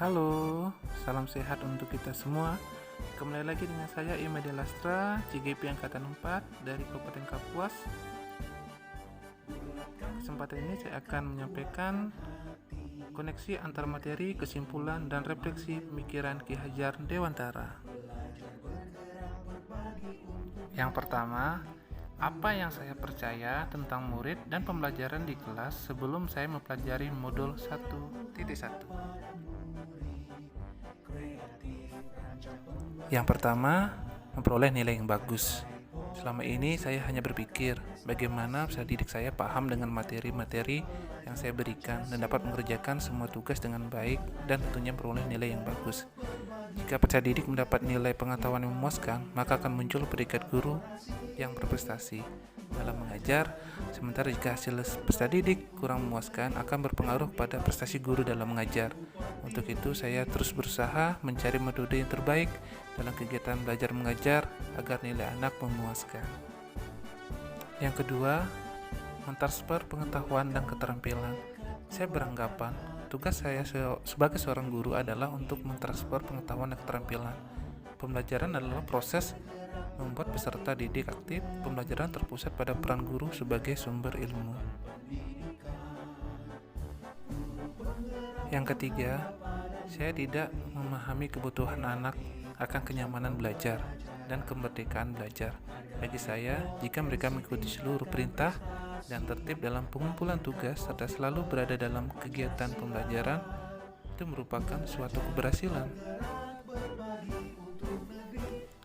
Halo, salam sehat untuk kita semua. Kembali lagi dengan saya Imade Lastra, CGP Angkatan 4 dari Kabupaten Kapuas. Kesempatan ini saya akan menyampaikan koneksi antar materi, kesimpulan, dan refleksi pemikiran Ki Hajar Dewantara. Yang pertama, apa yang saya percaya tentang murid dan pembelajaran di kelas sebelum saya mempelajari modul 1.1. Yang pertama, memperoleh nilai yang bagus. Selama ini saya hanya berpikir bagaimana peserta didik saya paham dengan materi-materi yang saya berikan dan dapat mengerjakan semua tugas dengan baik dan tentunya memperoleh nilai yang bagus. Jika peserta didik mendapat nilai pengetahuan yang memuaskan, maka akan muncul predikat guru yang berprestasi dalam mengajar. Sementara jika hasil peserta didik kurang memuaskan, akan berpengaruh pada prestasi guru dalam mengajar. Untuk itu, saya terus berusaha mencari metode yang terbaik dalam kegiatan belajar mengajar agar nilai anak memuaskan. Yang kedua, mentransfer pengetahuan dan keterampilan. Saya beranggapan tugas saya sebagai seorang guru adalah untuk mentransfer pengetahuan dan keterampilan. Pembelajaran adalah proses membuat peserta didik aktif. Pembelajaran terpusat pada peran guru sebagai sumber ilmu. Yang ketiga, saya tidak memahami kebutuhan anak akan kenyamanan belajar dan kemerdekaan belajar. Bagi saya, jika mereka mengikuti seluruh perintah dan tertib dalam pengumpulan tugas serta selalu berada dalam kegiatan pembelajaran, itu merupakan suatu keberhasilan.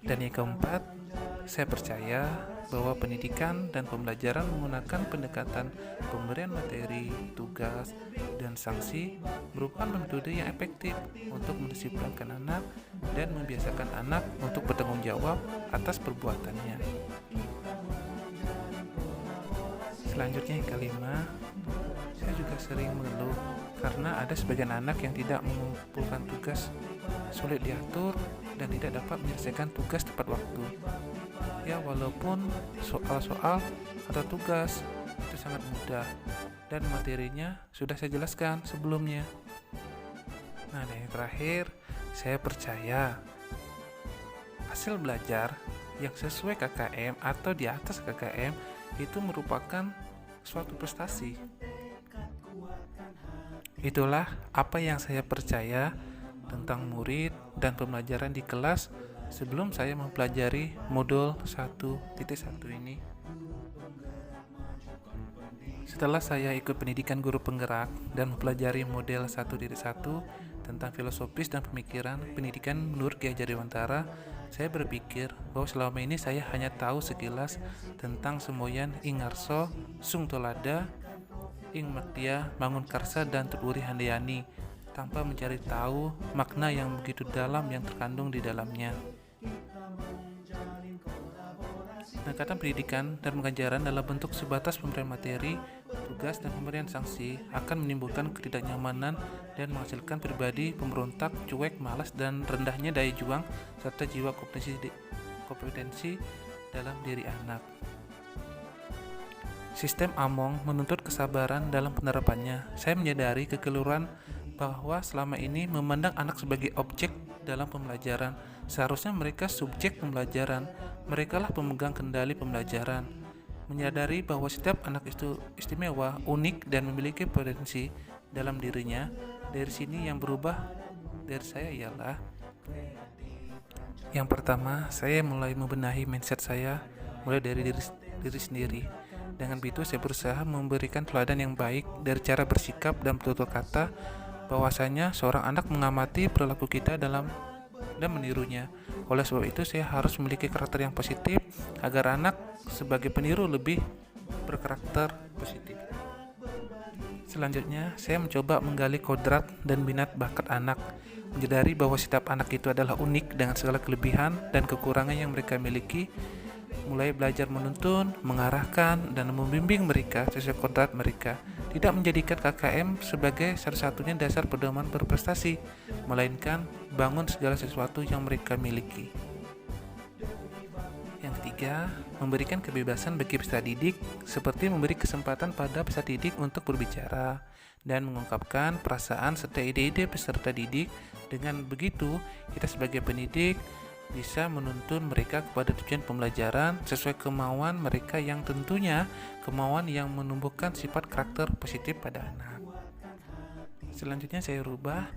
Dan yang keempat, saya percaya bahwa pendidikan dan pembelajaran menggunakan pendekatan pemberian materi, tugas, dan sanksi merupakan metode yang efektif untuk mendisiplinkan anak dan membiasakan anak untuk bertanggung jawab atas perbuatannya. Selanjutnya yang kelima, saya juga sering mengeluh karena ada sebagian anak yang tidak mengumpulkan tugas, sulit diatur, dan tidak dapat menyelesaikan tugas tepat waktu. Ya, walaupun soal-soal atau tugas itu sangat mudah dan materinya sudah saya jelaskan sebelumnya. Nah, dan yang terakhir, saya percaya hasil belajar yang sesuai KKM atau di atas KKM itu merupakan suatu prestasi. Itulah apa yang saya percaya tentang murid dan pembelajaran di kelas sebelum saya mempelajari modul 1.1 ini. Setelah saya ikut pendidikan guru penggerak dan mempelajari model 1.1 tentang filosofis dan pemikiran pendidikan menurut Ki Hajar Dewantara, saya berpikir bahwa selama ini saya hanya tahu sekilas tentang semboyan Ing Ngarso, Sung Tolada, Ing Magdia, Mangunkarsa, dan Tuturi Handayani, tanpa mencari tahu makna yang begitu dalam yang terkandung di dalamnya. Pendekatan pendidikan dan pengajaran dalam bentuk sebatas pemberian materi, tugas, dan pemberian sanksi akan menimbulkan ketidaknyamanan dan menghasilkan pribadi pemberontak, cuek, malas, dan rendahnya daya juang serta jiwa kompetensi dalam diri anak. Sistem Among menuntut kesabaran dalam penerapannya. Saya menyadari kekeliruan bahwa selama ini memandang anak sebagai objek dalam pembelajaran. Seharusnya mereka subjek pembelajaran. Merekalah pemegang kendali pembelajaran. Menyadari bahwa setiap anak itu istimewa, unik, dan memiliki potensi dalam dirinya. Dari sini yang berubah dari saya ialah yang pertama, saya mulai membenahi mindset saya mulai dari diri sendiri. Dengan begitu saya berusaha memberikan teladan yang baik dari cara bersikap dan tutur kata, bahwasanya seorang anak mengamati perilaku kita dan menirunya. Oleh sebab itu saya harus memiliki karakter yang positif agar anak sebagai peniru lebih berkarakter positif. Selanjutnya, saya mencoba menggali kodrat dan minat bakat anak, menyadari bahwa setiap anak itu adalah unik dengan segala kelebihan dan kekurangan yang mereka miliki, mulai belajar menuntun, mengarahkan, dan membimbing mereka sesuai kodrat mereka. Tidak menjadikan KKM sebagai satu-satunya dasar pedoman berprestasi, melainkan bangun segala sesuatu yang mereka miliki. Yang ketiga, memberikan kebebasan bagi peserta didik, seperti memberi kesempatan pada peserta didik untuk berbicara, dan mengungkapkan perasaan serta ide-ide peserta didik. Dengan begitu, kita sebagai pendidik bisa menuntun mereka kepada tujuan pembelajaran sesuai kemauan mereka, yang tentunya kemauan yang menumbuhkan sifat karakter positif pada anak. Selanjutnya saya rubah,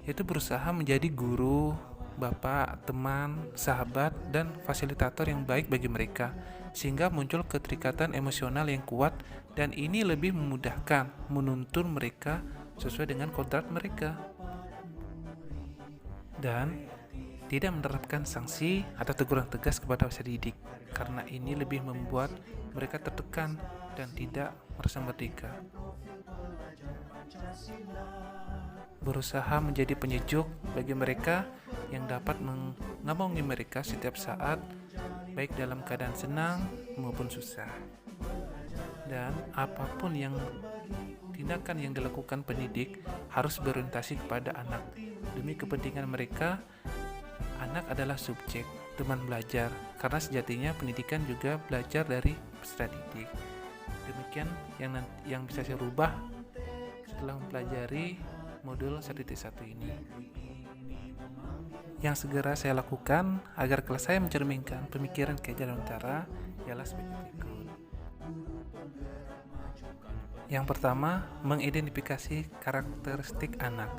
yaitu berusaha menjadi guru, bapak, teman, sahabat, dan fasilitator yang baik bagi mereka, sehingga muncul keterikatan emosional yang kuat, dan ini lebih memudahkan menuntun mereka sesuai dengan kodrat mereka. Dan tidak menerapkan sanksi atau teguran tegas kepada peserta didik, karena ini lebih membuat mereka tertekan dan tidak merasa merdeka. Berusaha menjadi penyejuk bagi mereka yang dapat mengayomi mereka setiap saat, baik dalam keadaan senang maupun susah. Dan apapun yang tindakan yang dilakukan pendidik harus berorientasi kepada anak. Demi kepentingan mereka, anak adalah subjek, teman belajar, karena sejatinya pendidikan juga belajar dari peserta didik. Demikian yang bisa saya rubah setelah mempelajari modul 1.1 ini. Yang segera saya lakukan agar kelas saya mencerminkan pemikiran Ki Hajar Dewantara ialah sebagai berikut. Yang pertama, mengidentifikasi karakteristik anak,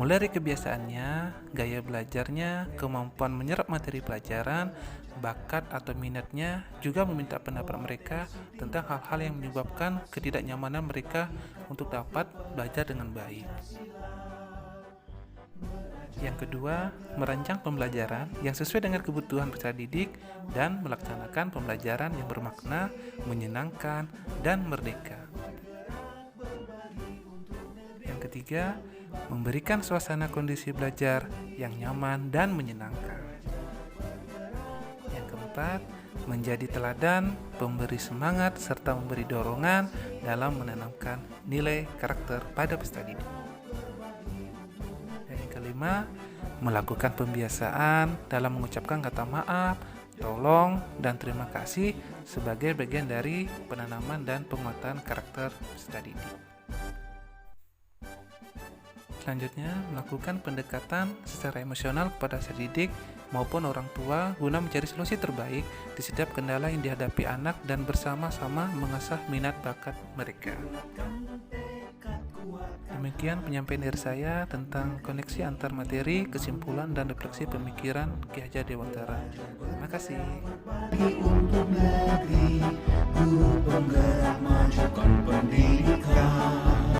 mulai dari kebiasaannya, gaya belajarnya, kemampuan menyerap materi pelajaran, bakat atau minatnya, juga meminta pendapat mereka tentang hal-hal yang menyebabkan ketidaknyamanan mereka untuk dapat belajar dengan baik. Yang kedua, merancang pembelajaran yang sesuai dengan kebutuhan peserta didik dan melaksanakan pembelajaran yang bermakna, menyenangkan, dan merdeka. Yang ketiga, memberikan suasana kondisi belajar yang nyaman dan menyenangkan. Yang keempat, menjadi teladan, pemberi semangat, serta memberi dorongan dalam menanamkan nilai karakter pada peserta didik. Dan yang kelima, melakukan pembiasaan dalam mengucapkan kata maaf, tolong, dan terima kasih sebagai bagian dari penanaman dan penguatan karakter peserta didik. Selanjutnya, melakukan pendekatan secara emosional kepada peserta didik maupun orang tua guna mencari solusi terbaik di setiap kendala yang dihadapi anak dan bersama-sama mengasah minat bakat mereka. Demikian penyampaian dari saya tentang koneksi antar materi, kesimpulan, dan refleksi pemikiran Ki Hajar Dewantara. Terima kasih. Untuk negeri, guru penggerak majukan pendidikan.